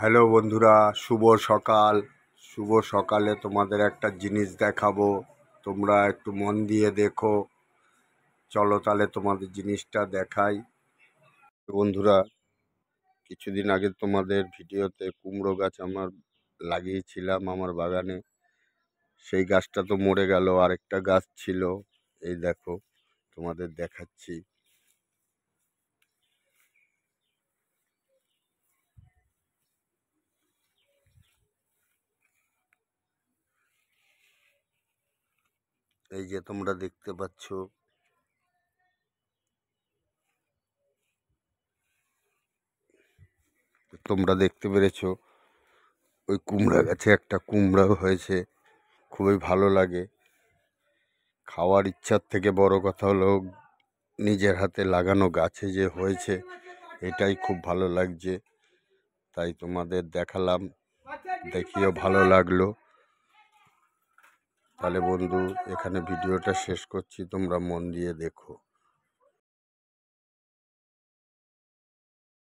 Hello বন্ধুরা, শুভ সকালে তোমাদের একটা জিনিস দেখাবো। তোমরা একটু মন দিয়ে দেখো। চলো তাহলে তোমাদের জিনিসটা দেখাই। বন্ধুরা, কিছুদিন আগে তোমাদের ভিডিওতে কুমড়ো গাছ আমার লাগিয়েছিলাম আমার বাগানে। সেই গাছটা তো মরে গেল, আরেকটা গাছ ছিল, এই দেখো তোমাদের দেখাচ্ছি। এই যে তোমরা দেখতে পাচ্ছ, তোমরা দেখতে পেরেছো ওই কুমড়া গাছে একটা কুমড়া হয়েছে। খুবই ভালো লাগে। খাওয়ার ইচ্ছার থেকে বড় কথা হলো নিজের হাতে লাগানো গাছে যে হয়েছে, এটাই খুব ভালো লাগছে। তাই তোমাদের দেখালাম, দেখিও ভালো লাগলো। তাহলে বন্ধু, এখানে ভিডিওটা শেষ করছি, তোমরা মন দিয়ে দেখো।